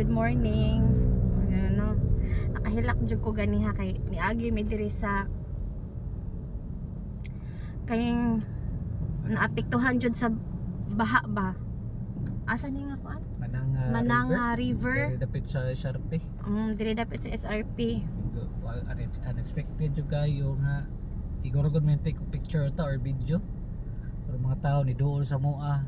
good morning. Ano, nakahilak jud ko ganiha kay niagi mi diri sa kayong naapektuhan jud sa baha ba. Asa ni nga kuan? Mananga River. Diri dapit sa SRP. Diri dapit sa SRP. Unexpected jud kayo nga iguro gud may take picture ta or video. Pero mga tao ni dool sa moa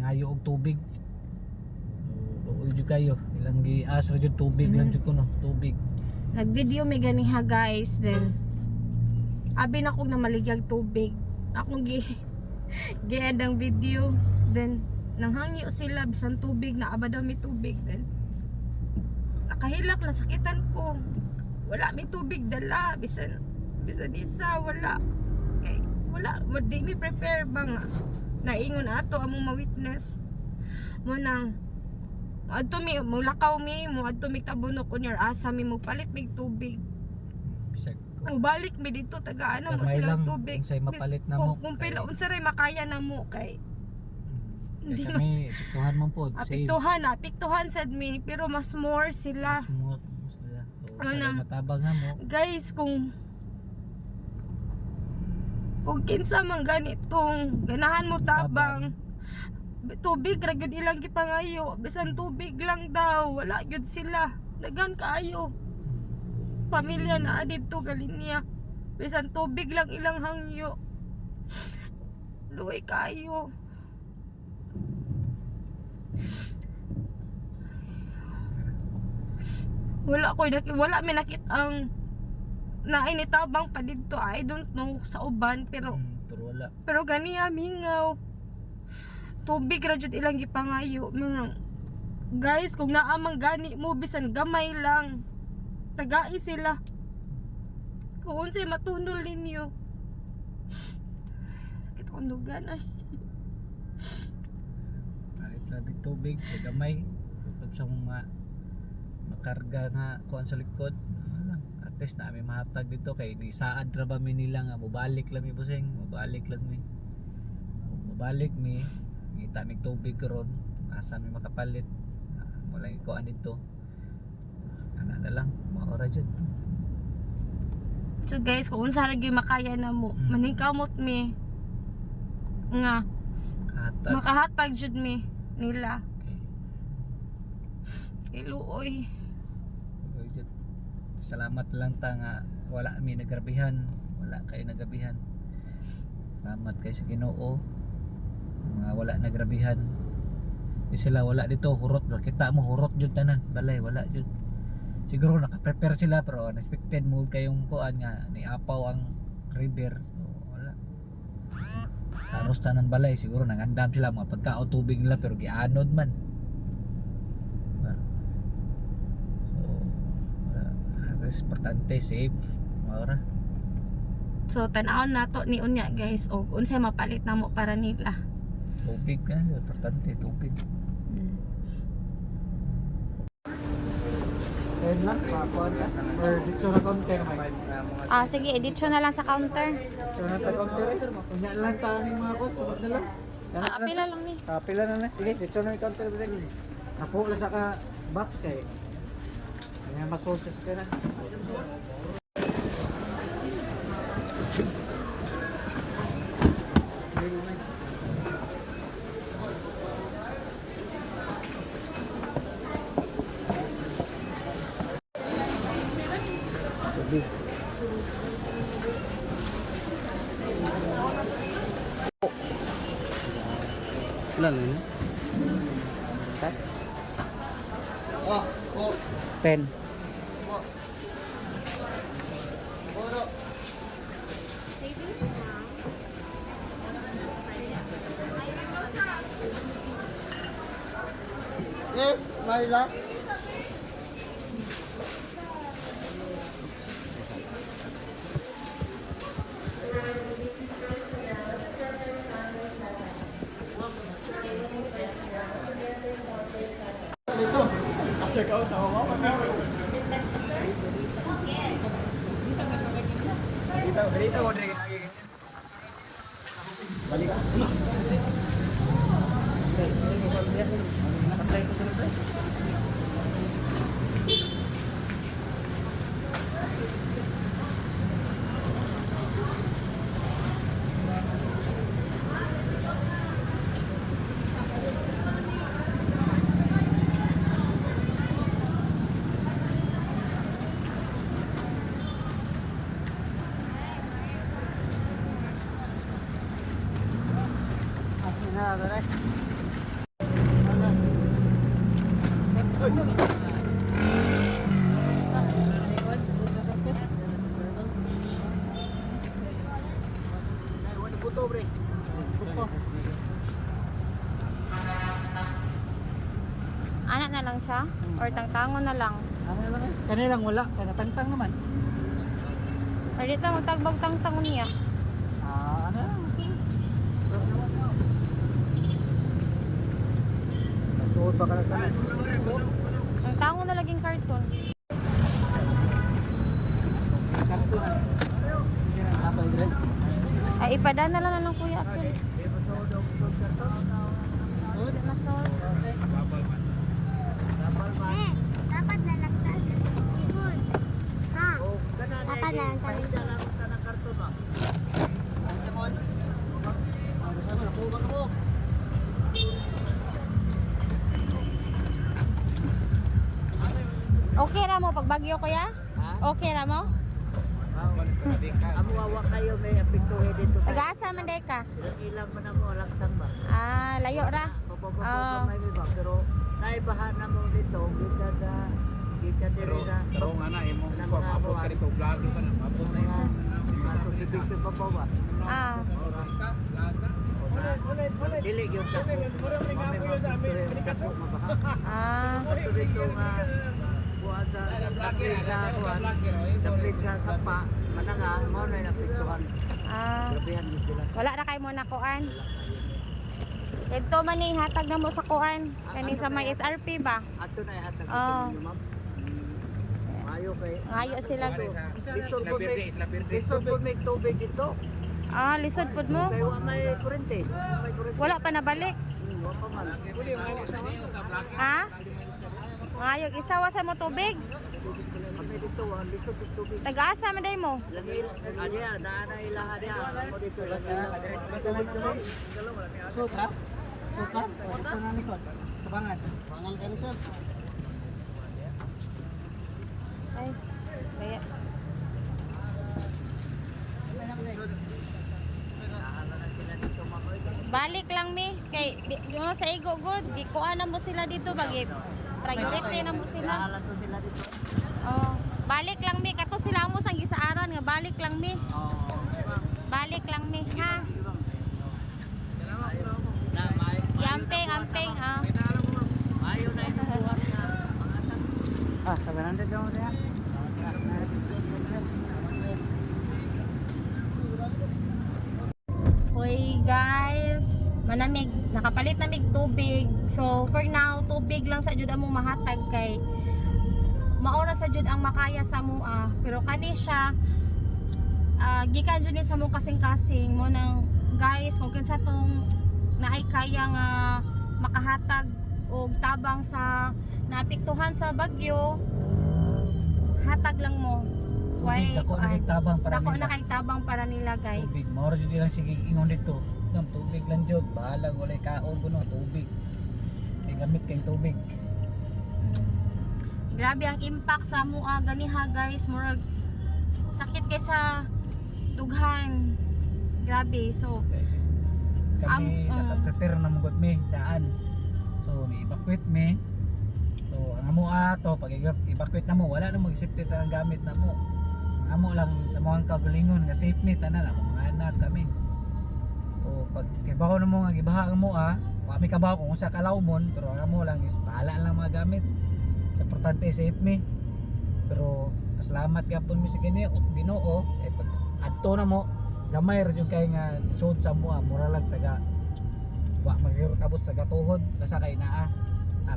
ngayo og tubig. Dool jud kayo. Ilang giasra jud tubig lang jud kuno, tubig. Nag-video mi ganiha guys, then abi na kog na maligyag tubig. Akong gi-end ang video, then nanghangyo sila bisan tubig na aba daw mi tubig, then nakahilak na sakitan ko. Wala mi tubig dala bisan isa wala. Okay, wala di mi prepare ba nga naingon ato among ma-witness mo nang adto mi mulakaw mi mo adto mi tabunok on your asa mi mo palit mig tubig. Bisag Ang balik mi dito taga ano mo gamay silang lang, tubig. unsay mapalit na mo. Kung pila unsa ray makaya na mo kay Hindi kami tuhan man po save. apiktuhan sad mi pero mas more sila. Smooth sila. So, Ano? matabang nga mo. Guys, kung kinsa man ganitong ganahan mo tabang tubig ra gyud ilang gipangayo, bisan tubig lang daw wala gyud sila. Daghan kaayo pamilya na adito galinya, bisan tubig lang ilang hangyo. Luoy kayo. Wala may nakitang nainitabang pa dito. I don't know sa uban pero Pero wala. pero ganiya mingaw. Tubig ra jud ilang gipangayo. Guys, kung naamang gani mo bisan gamay lang, tagai sila. Kung unsay matunol ninyo. Sakit akong dugan ay. Palit labig tubig sa gamay. Tutop sa mga makarga nga kuan sa likod. Wala. At least namin mahatag dito kay ni saad ra ba mi nila nga mobalik lang mi busing, mobalik lang mi. Mobalik mi ngita mig tubig karon. Asa mi makapalit. Wala kuan dito. Ana na lang, maora jud. So guys, kung unsa ra gyud makaya na mo, maningkamot mi nga Hatag. makahatag jud mi nila. Okay. Iluoy. Salamat lang ta nga wala mi nagrabihan, wala kay nagabihan. Salamat kay sa Ginoo. Mga wala nagrabihan. Di sila wala dito hurot, kita mo hurot jud tanan, balay wala jud. Siguro naka-prepare sila pero unexpected mo kayong kuan nga ni apaw ang river. So, wala. Taros tanan balay siguro nangandam sila mga pagkao tubig nila pero gianod man. Importante safe maura. So tan-aon nato ni unya guys, og unsay mapalit namo para nila. Tubig ka, importante tubig. Then lang pakuan ka or dito na counter may. Sige, edit na lang sa counter. So na sa counter. Unya lang ta ni mga kot sunod na lang. Pila lang ni. Pila na na. Sige, dito na yung counter ba din. Apo la sa ka box kay. Kaya masulsa sa kanan. Tubig. Ilan na yun? 10. Yes, Myla. Dito. Asa ka sa mama. Dito mo dito. Balik. Nakatry ko sa tara. Puto, bre. Puto. Anak na lang siya? Or tangtangon na lang? Ano lang eh? Kanilang wala, kaya tangtang naman. Or dito magtagbag tangtangon niya? Ano lang. Nasuot pa ka na tanan. Tangtangon na laging karton. Kartunan. Apa yung grade? Ay, ipadana lang na lang kuya. Apil. Hindi masol. Dapat na lang tayo. Good. Ha? Dapat na lang tayo. Okay na mo pag bagyo kuya? Okay na mo? Amo awa kayo may apektuhe dito. Taga-asa man day ka? Ilang man mo laktang ba? Layo ra. Papapapapapay may ba pero naibahan na mo dito kita diri na. Pero nga na, imo ko mabot ka dito, vlog ka na, mabot na imo. Subdivision pa ba? Dili gyud ta. Mami mo sa amin, kaso mabaha. Ato dito nga buwan sa taplit ka kuan. Taplit ka sa pa. Mananga mo na napiktuhan. Grabehan gyud sila. Wala na kay mo na kuan. Ito man ni hatag na mo sa kuan. Kani sa may SRP ba? Ato na ihatag Oo. dito ma'am. Mayo kay Ngayo sila. Lisod po may tubig dito. Lisod pud mo. Kaya wa may kurente. May kurente. Wala pa nabalik. Wa pa man. Ha? Ngayog isawa sa mo tubig. Kami dito lisod yung tubig. Taga-asa man day mo. Langil, adya, naana ilaha dia. Ako dito Sutra? Sutra? Ito na likod. Tabangan. Pangal ka sir. Ay, kaya. Balik lang mi kay di mo sa igo good di kuha na mo sila dito bagi priority na mo sila. Nahala to sila dito. Oh, balik lang mi kato sila mo sang gisaaran nga balik lang mi. Balik lang mi ha. Yamping amping Mayo na ito buhat na. 700 lang siya. Hoy guys, manamig nakapalit na mig tubig. So for now tubig lang sa jud amo mahatag kay maura sa jud ang makaya sa mua. Pero kani siya gikan jud ni sa mo kasing-kasing mo nang guys kung kinsa tong naay kaya nga makahatag og tabang sa naapektuhan sa bagyo, hatag lang mo. Why Dako na tabang para dako nila. na kay tabang para nila guys. Tubig. Maura dito lang sige ingon dito. Ng tubig lang jud. Bahala walay kaon kuno tubig. Kay gamit kay tubig. Grabe ang impact sa mua ganiha guys, murag sakit kay sa dughan. Grabe. So Kami naka-prepare na mong mi daan. So ni-evacuate mi. So ang amo ato pag evacuate na mo wala na mag-safety ang gamit na mo. Ang amo lang sa mga kagalingon nga safe ni tanan ako mga anak kami. So pag kibaho na mo nga gibaha ang mo wa mi kabaho kung usa ka lawmon pero ang amo lang is bahala lang mga gamit. Sa importante safe mi. Pero pasalamat gyapon mi sa kini Ginoo pag adto na mo gamay ra jud kay nga sud sa mua mura lang taga wa magabot sa gatuhod basta kay naa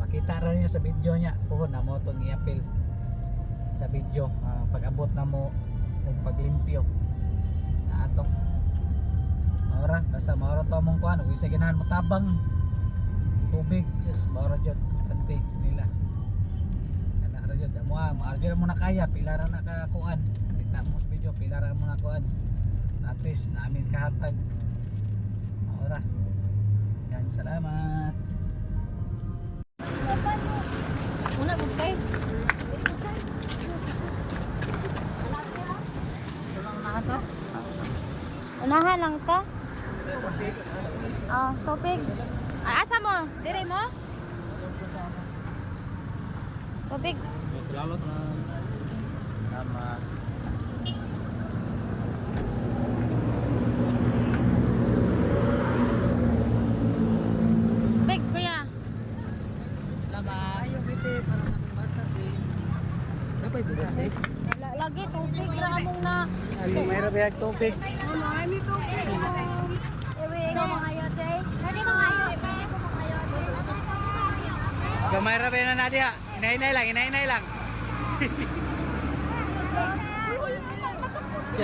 makita ra niyo sa video niya puhon na mo to niapil sa video pag abot na mo ug paglimpyo na ato ora basta maura to mong kuan ug sa ganahan mo tabang tubig just maura jud kanti nila ana ra jud mo maarjo mo na kaya pila ra na ka kuan kita mo sa video pila ra mo na kuan at least namin kahatag ora yan salamat una gud kay. Unahan lang ta. Oh, tubig. Ay, asa mo? Dire mo? Tubig. Salamat na. Salamat. Tubig, kuya. Salamat. Ayaw pwede para sa mga bata eh. Dapat bugas eh. Lagi tubig ra among na. Ay, may rabihag tubig. Gamay rabih na Nadia. Inahinay lang.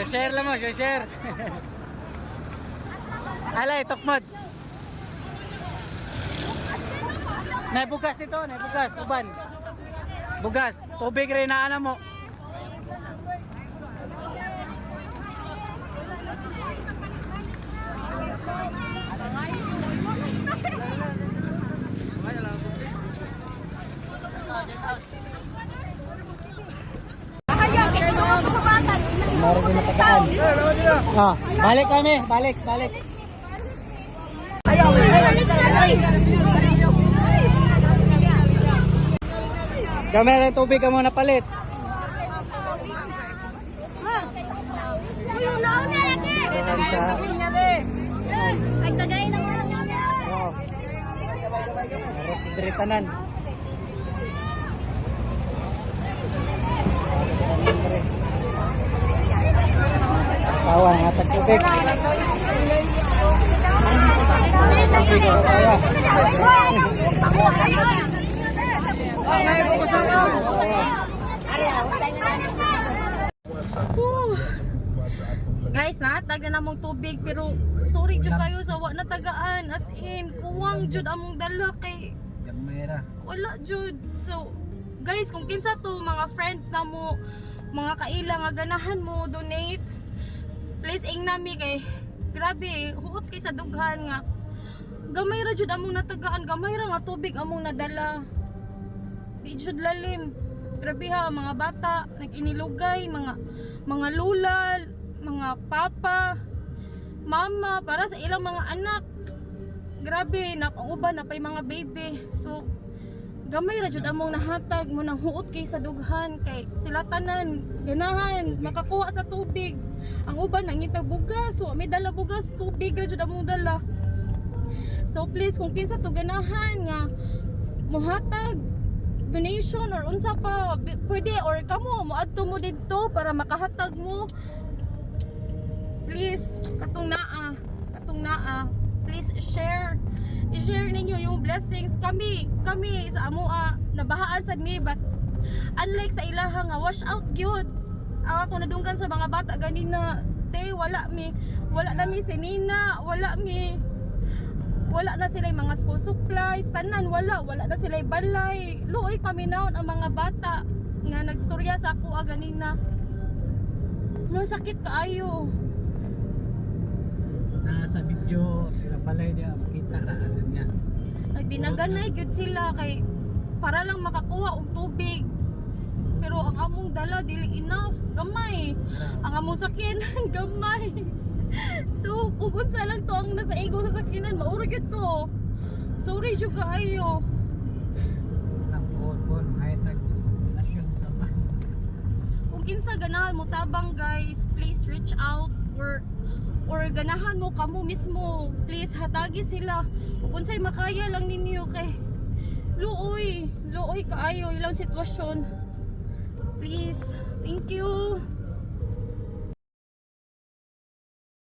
Share lang mo, share. Alay, tokmod. Bugas ito, bugas, uban. Bugas, tubig rin na ana mo. Balik kami, balik. Kamera tubig ka muna palit. Ay, tagay na mga Oh. Diritanan. Sawa nga tagtubig. Guys, natag na namong tubig pero sorry jud kayo sa wa natagaan, as in kuwang jud among dala kay Gamera. wala jud. So guys, kung kinsa to mga friends na mo, mga kaila nga ganahan mo donate, please ing nami kay grabe huot kay sa dughan nga gamay ra jud among natagaan, gamay ra nga tubig among nadala, di jud lalim. Grabe ha, mga bata nag-inilugay, mga lula, mga papa, mama para sa ilang mga anak. Grabe, napauban na pay mga baby. So gamay ra jud among nahatag mo nang huot kay sa dughan kay sila tanan ganahan makakuha sa tubig. Ang uban nangitag bugas, so may dala bugas, tubig ra jud among dala. So please kung kinsa to ganahan nga mohatag donation or unsa pa pwede, or kamo moadto mo didto para makahatag mo. Please, katong naa, please i-share ninyo yung blessings. Kami sa amoa nabahaan sad mi, but unlike sa ilaha nga wash out gyud. Ako nadunggan sa mga bata ganina, te wala na mi sinina, wala na sila mga school supplies, tanan wala na sila balay. Luoy paminawon ang mga bata nga nagstorya sa ako ganina. No sakit kaayo. Nasa video, pinapalay niya, makita na niya. Nagdinaganay gyud sila kay para lang makakuha og tubig. Pero ang among dala dili enough, gamay. Ang among sakyanan gamay. So kung unsa lang to ang nasa ego sa sakyanan, mauro gyud to. Sorry jud kaayo. Nakapon, ay tag-nasyon sa ba. Kung kinsa ganahan mo tabang guys, please reach out or ganahan mo kamo mismo, please hatagi sila. Kung unsay makaya lang ninyo kay luoy kaayo ilang sitwasyon. Please, thank you.